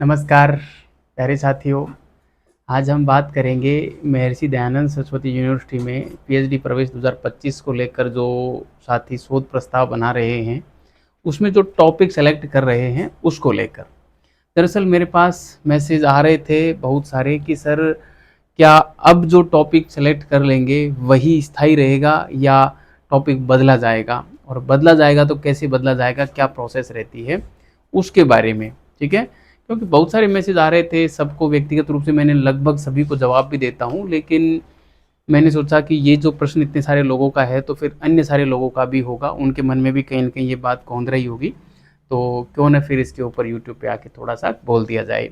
नमस्कार प्यारे साथियों। आज हम बात करेंगे महर्षि दयानंद सरस्वती यूनिवर्सिटी में पीएचडी प्रवेश 2025 को लेकर जो साथी शोध प्रस्ताव बना रहे हैं, उसमें जो टॉपिक सेलेक्ट कर रहे हैं उसको लेकर। दरअसल मेरे पास मैसेज आ रहे थे बहुत सारे कि सर, क्या अब जो टॉपिक सेलेक्ट कर लेंगे वही स्थायी रहेगा या टॉपिक बदला जाएगा, और बदला जाएगा तो कैसे बदला जाएगा, क्या प्रोसेस रहती है उसके बारे में। ठीक है, क्योंकि बहुत सारे मैसेज आ रहे थे, सबको व्यक्तिगत रूप से मैंने लगभग सभी को जवाब भी देता हूँ, लेकिन मैंने सोचा कि ये जो प्रश्न इतने सारे लोगों का है तो फिर अन्य सारे लोगों का भी होगा, उनके मन में भी कहीं ना कहीं ये बात कौंध रही होगी, तो क्यों ना फिर इसके ऊपर यूट्यूब पे आके थोड़ा सा बोल दिया जाए।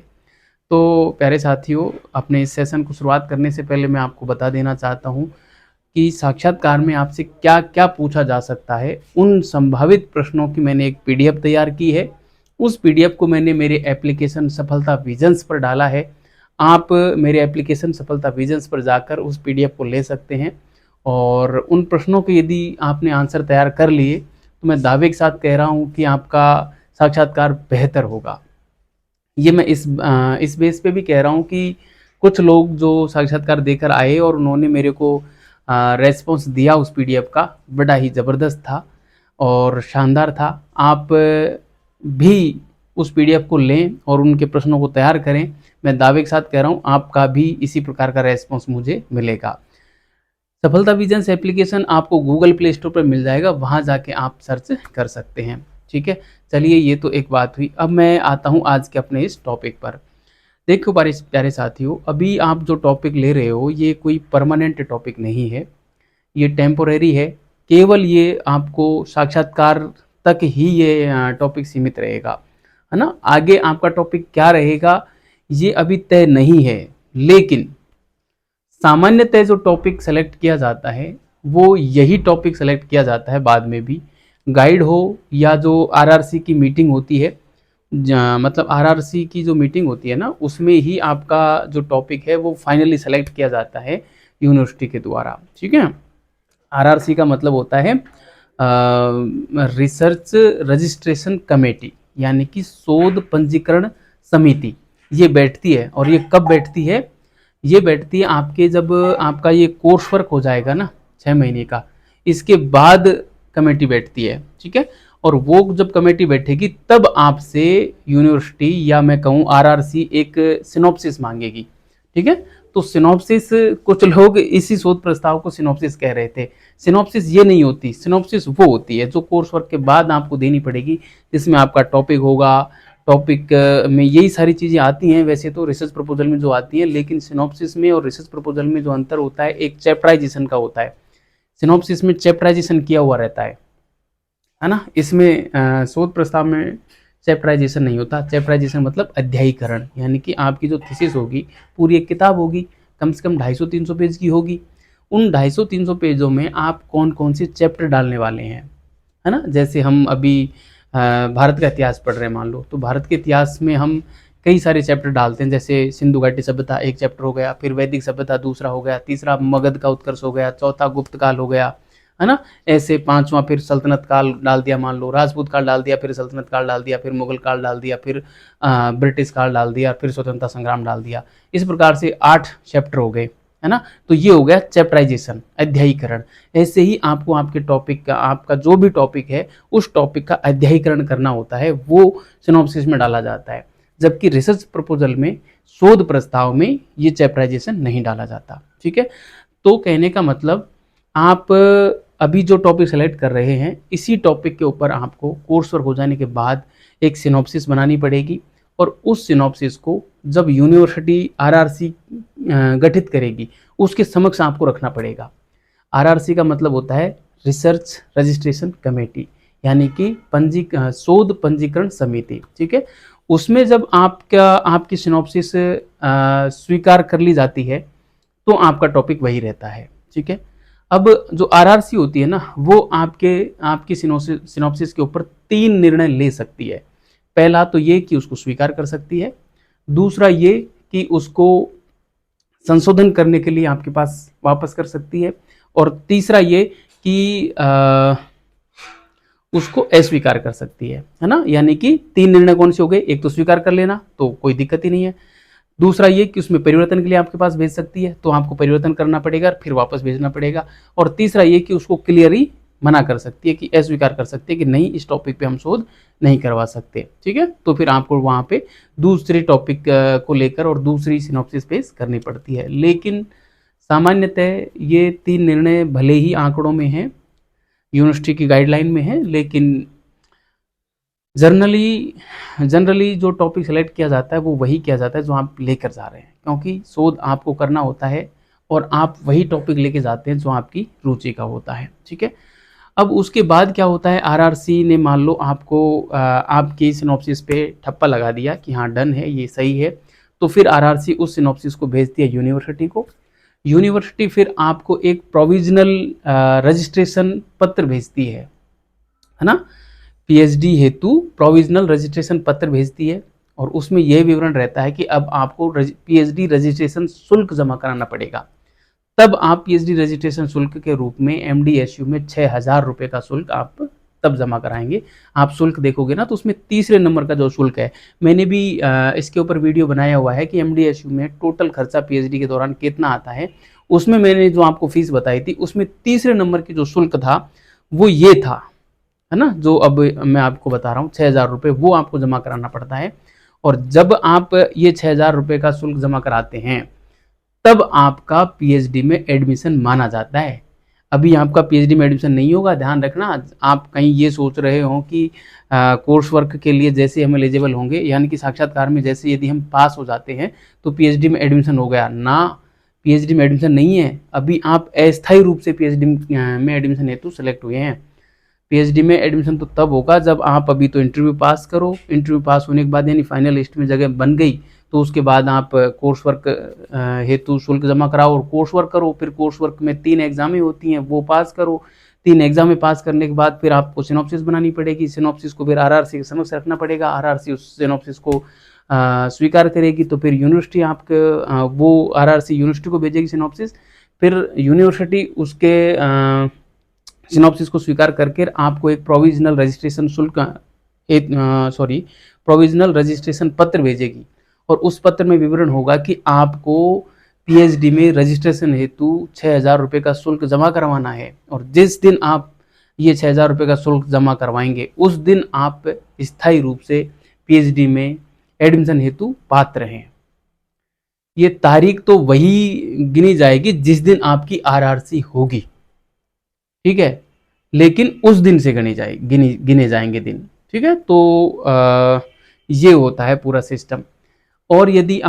तो प्यारे साथियों, अपने इस सेशन को शुरुआत करने से पहले मैं आपको बता देना चाहता हूँ कि साक्षात्कार में आपसे क्या क्या पूछा जा सकता है, उन संभावित प्रश्नों की मैंने एक पीडीएफ तैयार की है। उस पीडीएफ को मैंने मेरे एप्लीकेशन सफलता विजन्स पर डाला है। आप मेरे एप्लीकेशन सफलता विजन्स पर जाकर उस पीडीएफ को ले सकते हैं, और उन प्रश्नों के यदि आपने आंसर तैयार कर लिए तो मैं दावे के साथ कह रहा हूँ कि आपका साक्षात्कार बेहतर होगा। ये मैं इस बेस पे भी कह रहा हूँ कि कुछ लोग जो साक्षात्कार देकर आए और उन्होंने मेरे को रेस्पॉन्स दिया उस पीडीएफ का, बड़ा ही ज़बरदस्त था और शानदार था। आप भी उस पीडीएफ को लें और उनके प्रश्नों को तैयार करें। मैं दावे के साथ कह रहा हूँ आपका भी इसी प्रकार का रेस्पॉन्स मुझे मिलेगा। सफलता विजन्स एप्लीकेशन आपको गूगल प्ले स्टोर पर मिल जाएगा, वहाँ जाके आप सर्च कर सकते हैं। ठीक है, चलिए ये तो एक बात हुई। अब मैं आता हूँ आज के अपने इस टॉपिक पर। देखो प्यारे साथियों, अभी आप जो टॉपिक ले रहे हो ये कोई परमानेंट टॉपिक नहीं है, ये टेम्पोरेरी है। केवल ये आपको साक्षात्कार तक ही ये टॉपिक सीमित रहेगा, है ना। आगे आपका टॉपिक क्या रहेगा ये अभी तय नहीं है, लेकिन सामान्यतः जो टॉपिक सेलेक्ट किया जाता है वो यही टॉपिक सेलेक्ट किया जाता है बाद में भी। गाइड हो या जो आरआरसी की मीटिंग होती है, मतलब आरआरसी की जो मीटिंग होती है ना, उसमें ही आपका जो टॉपिक है वो फाइनली सेलेक्ट किया जाता है यूनिवर्सिटी के द्वारा। ठीक है, आरआरसी का मतलब होता है रिसर्च रजिस्ट्रेशन कमेटी, यानी कि शोध पंजीकरण समिति। ये बैठती है, और ये कब बैठती है? ये बैठती है आपके जब आपका ये कोर्स वर्क हो जाएगा ना 6 महीने का, इसके बाद कमेटी बैठती है। ठीक है, और वो जब कमेटी बैठेगी तब आपसे यूनिवर्सिटी या मैं कहूँ आरआरसी एक सिनॉप्सिस मांगेगी। ठीक है, तो सिनॉप्सिस, कुछ लोग इसी शोध प्रस्ताव को सिनॉप्सिस कह रहे थे। सिनॉप्सिस ये नहीं होती, सिनॉप्सिस वो होती है जो कोर्स वर्क के बाद आपको देनी पड़ेगी, जिसमें आपका टॉपिक होगा। टॉपिक में यही सारी चीज़ें आती हैं वैसे तो रिसर्च प्रपोजल में जो आती हैं, लेकिन सिनॉप्सिस में और रिसर्च प्रपोजल में जो अंतर होता है एक चैप्टराइजेशन का होता है। सिनॉप्सिस में चैप्टराइजेशन किया हुआ रहता है ना। इसमें शोध प्रस्ताव में चैप्टराइजेशन नहीं होता। चैप्टराइजेशन मतलब अध्यायीकरण, यानी कि आपकी जो थीसिस होगी पूरी एक किताब होगी, कम से कम 250-300 पेज की होगी। उन 250-300 पेजों में आप कौन कौन से चैप्टर डालने वाले हैं, है ना। जैसे हम अभी भारत का इतिहास पढ़ रहे हैं मान लो, तो भारत के इतिहास में हम कई सारे चैप्टर डालते हैं। जैसे सिंधु घाटी सभ्यता एक चैप्टर हो गया, फिर वैदिक सभ्यता दूसरा हो गया, तीसरा मगध का उत्कर्ष हो गया, चौथा गुप्त काल हो गया, है ना। ऐसे पांचवा फिर सल्तनत काल डाल दिया, मान लो राजपूत काल डाल दिया, फिर सल्तनत काल डाल दिया, फिर मुगल काल डाल दिया, फिर ब्रिटिश काल डाल दिया, फिर स्वतंत्रता संग्राम डाल दिया। इस प्रकार से 8 चैप्टर हो गए, है ना। तो ये हो गया चैप्टराइजेशन, अध्यायीकरण। ऐसे ही आपको आपके टॉपिक का, आपका जो भी टॉपिक है उस टॉपिक का अध्यायीकरण करना होता है, वो सिनॉप्सिस में डाला जाता है। जबकि रिसर्च प्रपोजल में, शोध प्रस्ताव में ये चैप्टराइजेशन नहीं डाला जाता। ठीक है, तो कहने का मतलब आप अभी जो टॉपिक सेलेक्ट कर रहे हैं इसी टॉपिक के ऊपर आपको कोर्स वर्क हो जाने के बाद एक सिनॉप्सिस बनानी पड़ेगी, और उस सिनॉप्सिस को जब यूनिवर्सिटी आरआरसी गठित करेगी उसके समक्ष आपको रखना पड़ेगा। आरआरसी का मतलब होता है रिसर्च रजिस्ट्रेशन कमेटी, यानी कि शोध पंजीकरण समिति। ठीक है, उसमें जब आपकी सिनॉप्सिस स्वीकार कर ली जाती है तो आपका टॉपिक वही रहता है। ठीक है, अब जो आरआरसी होती है ना, वो आपकी सिनॉप्सिस के ऊपर 3 निर्णय ले सकती है। पहला तो ये कि उसको स्वीकार कर सकती है, दूसरा ये कि उसको संशोधन करने के लिए आपके पास वापस कर सकती है, और तीसरा ये कि उसको अस्वीकार कर सकती है ना। यानी कि 3 निर्णय कौन से हो गए, एक तो स्वीकार कर लेना, तो कोई दिक्कत ही नहीं है। दूसरा ये कि उसमें परिवर्तन के लिए आपके पास भेज सकती है, तो आपको परिवर्तन करना पड़ेगा, फिर वापस भेजना पड़ेगा। और तीसरा ये कि उसको क्लियरली मना कर सकती है, कि अस्वीकार कर सकती है कि नहीं, इस टॉपिक पे हम शोध नहीं करवा सकते। ठीक है, तो फिर आपको वहाँ पे दूसरे टॉपिक को लेकर और दूसरी सिनॉप्सिस पेश करनी पड़ती है। लेकिन सामान्यतः ये 3 निर्णय भले ही आंकड़ों में हैं, यूनिवर्सिटी की गाइडलाइन में है, लेकिन जनरली जो टॉपिक सेलेक्ट किया जाता है वो वही किया जाता है जो आप लेकर जा रहे हैं, क्योंकि शोध आपको करना होता है और आप वही टॉपिक लेके जाते हैं जो आपकी रुचि का होता है। ठीक है, अब उसके बाद क्या होता है, आरआरसी ने मान लो आपको आपकी सिनॉप्सिस पे ठप्पा लगा दिया कि हाँ डन है, ये सही है, तो फिर आरआरसी उस सिनॉप्सिस को भेजती है यूनिवर्सिटी को। यूनिवर्सिटी फिर आपको एक प्रोविजनल रजिस्ट्रेशन पत्र भेजती है ना, पीएचडी हेतु प्रोविजनल रजिस्ट्रेशन पत्र भेजती है, और उसमें यह विवरण रहता है कि अब आपको पीएचडी रजिस्ट्रेशन शुल्क जमा कराना पड़ेगा। तब आप पीएचडी रजिस्ट्रेशन शुल्क के रूप में एमडीएसयू में 6,000 रुपये का शुल्क आप तब जमा कराएंगे। आप शुल्क देखोगे ना तो उसमें तीसरे नंबर का जो शुल्क है, मैंने भी इसके ऊपर वीडियो बनाया हुआ है कि एमडीएसयू में टोटल खर्चा पीएचडी के दौरान कितना आता है। उसमें मैंने जो आपको फीस बताई थी उसमें तीसरे नंबर की जो शुल्क था वो ये था, है ना, जो अब मैं आपको बता रहा हूँ 6,000 रुपये, वो आपको जमा कराना पड़ता है। और जब आप ये 6,000 रुपये का शुल्क जमा कराते हैं तब आपका पीएचडी में एडमिशन माना जाता है। अभी आपका पीएचडी में एडमिशन नहीं होगा, ध्यान रखना। आप कहीं ये सोच रहे हो कि कोर्स वर्क के लिए जैसे हम एलिजिबल होंगे, यानी कि साक्षात्कार में जैसे यदि हम पास हो जाते हैं तो पीएचडी में एडमिशन हो गया ना, पीएचडी में एडमिशन नहीं है। अभी आप अस्थायी रूप से पीएचडी में एडमिशन हेतु सेलेक्ट हुए हैं। पीएचडी में एडमिशन तो तब होगा जब आप अभी तो इंटरव्यू पास करो, इंटरव्यू पास होने के बाद यानी फाइनल लिस्ट में जगह बन गई तो उसके बाद आप कोर्स वर्क हेतु शुल्क जमा कराओ और कोर्स वर्क करो। फिर कोर्स वर्क में 3 एग्जामें होती हैं, वो पास करो। 3 एग्जामें पास करने के बाद फिर आपको सिनॉप्सिस बनानी पड़ेगी। सिनॉप्सिस को फिर आरआरसी के समक्ष रखना पड़ेगा। आरआरसी उस सिनॉप्सिस को स्वीकार करेगी तो फिर यूनिवर्सिटी आपको वो आरआरसी यूनिवर्सिटी को भेजेगी सिनॉप्सिस। फिर यूनिवर्सिटी उसके सिनॉप्सिस को स्वीकार करके आपको एक प्रोविजनल रजिस्ट्रेशन शुल्क प्रोविजनल रजिस्ट्रेशन पत्र भेजेगी, और उस पत्र में विवरण होगा कि आपको पीएचडी में रजिस्ट्रेशन हेतु 6,000 रुपये का शुल्क जमा करवाना है। और जिस दिन आप ये 6,000 रुपये का शुल्क जमा करवाएंगे उस दिन आप स्थायी रूप से पीएचडी में एडमिशन हेतु पात्र हैं। ये तारीख तो वही गिनी जाएगी जिस दिन आपकी आरआरसी होगी, ठीक है, लेकिन उस दिन से गिने जाएंगे दिन। ठीक है, तो ये होता है पूरा सिस्टम। और यदि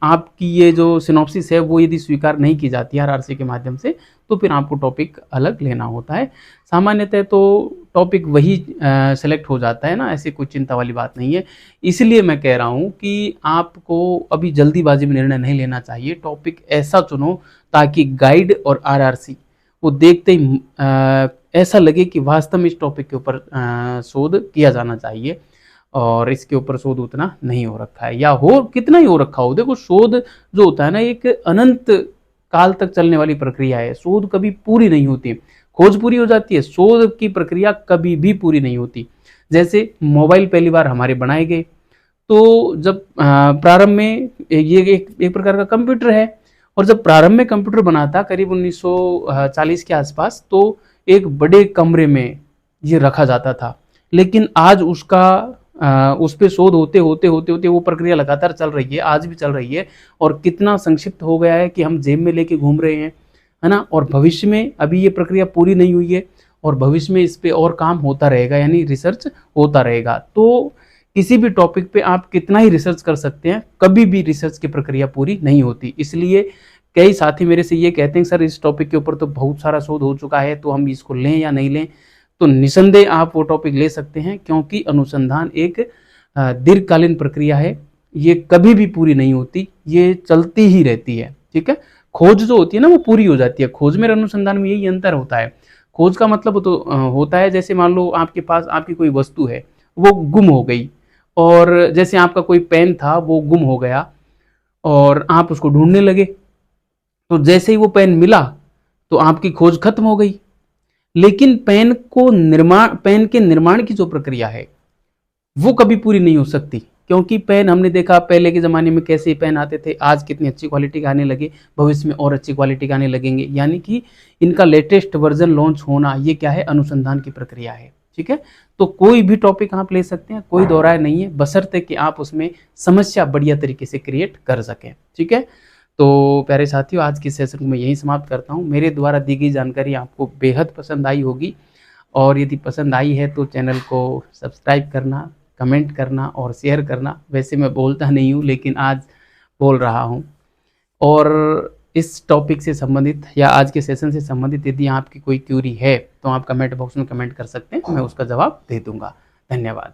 आपकी ये जो सिनॉप्सिस है वो यदि स्वीकार नहीं की जाती है आरआरसी के माध्यम से तो फिर आपको टॉपिक अलग लेना होता है। सामान्यतः तो टॉपिक वही सेलेक्ट हो जाता है ना, ऐसे कोई चिंता वाली बात नहीं है। इसलिए मैं कह रहा हूँ कि आपको अभी जल्दीबाजी में निर्णय नहीं लेना चाहिए। टॉपिक ऐसा चुनो ताकि गाइड और आरआरसी वो देखते ही ऐसा लगे कि वास्तव में इस टॉपिक के ऊपर शोध किया जाना चाहिए, और इसके ऊपर शोध उतना नहीं हो रखा है, या हो कितना ही हो रखा हो। देखो, शोध जो होता है ना एक अनंत काल तक चलने वाली प्रक्रिया है। शोध कभी पूरी नहीं होती। खोज पूरी हो जाती है, शोध की प्रक्रिया कभी भी पूरी नहीं होती। जैसे मोबाइल पहली बार हमारे बनाए गए तो जब प्रारंभ में ये एक प्रकार का कंप्यूटर है, और जब प्रारंभ में कंप्यूटर बना था करीब 1940 के आसपास, तो एक बड़े कमरे में ये रखा जाता था। लेकिन आज उस पे शोध होते होते वो प्रक्रिया लगातार चल रही है, आज भी चल रही है, और कितना संक्षिप्त हो गया है कि हम जेब में लेके घूम रहे हैं, है ना। और भविष्य में अभी ये प्रक्रिया पूरी नहीं हुई है और भविष्य में इस पे और काम होता रहेगा, यानी रिसर्च होता रहेगा। तो किसी भी टॉपिक पे आप कितना ही रिसर्च कर सकते हैं, कभी भी रिसर्च की प्रक्रिया पूरी नहीं होती। इसलिए कई साथी मेरे से ये कहते हैं सर इस टॉपिक के ऊपर तो बहुत सारा शोध हो चुका है, तो हम इसको लें या नहीं लें। तो निसंदेह आप वो टॉपिक ले सकते हैं, क्योंकि अनुसंधान एक दीर्घकालीन प्रक्रिया है, ये कभी भी पूरी नहीं होती, ये चलती ही रहती है। ठीक है, खोज जो होती है ना वो पूरी हो जाती है। खोज में अनुसंधान में यही अंतर होता है। खोज का मतलब तो होता है, जैसे मान लो आपके पास आपकी कोई वस्तु है वो गुम हो गई, और जैसे आपका कोई पेन था वो गुम हो गया और आप उसको ढूंढने लगे, तो जैसे ही वो पेन मिला तो आपकी खोज खत्म हो गई। लेकिन पेन के निर्माण की जो प्रक्रिया है वो कभी पूरी नहीं हो सकती, क्योंकि पेन हमने देखा पहले के ज़माने में कैसे पेन आते थे, आज कितनी अच्छी क्वालिटी के आने लगे, भविष्य में और अच्छी क्वालिटी के आने लगेंगे। यानी कि इनका लेटेस्ट वर्जन लॉन्च होना ये क्या है, अनुसंधान की प्रक्रिया है। ठीक है, तो कोई भी टॉपिक आप ले सकते हैं, कोई दो राय नहीं है, बशर्ते कि आप उसमें समस्या बढ़िया तरीके से क्रिएट कर सकें। ठीक है, तो प्यारे साथियों, आज की सेशन को मैं यहीं समाप्त करता हूँ। मेरे द्वारा दी गई जानकारी आपको बेहद पसंद आई होगी, और यदि पसंद आई है तो चैनल को सब्सक्राइब करना, कमेंट करना और शेयर करना। वैसे मैं बोलता नहीं हूँ, लेकिन आज बोल रहा हूँ। और इस टॉपिक से संबंधित या आज के सेशन से संबंधित यदि आपकी कोई क्यूरी है तो आप कमेंट बॉक्स में कमेंट कर सकते हैं, मैं उसका जवाब दे दूंगा। धन्यवाद।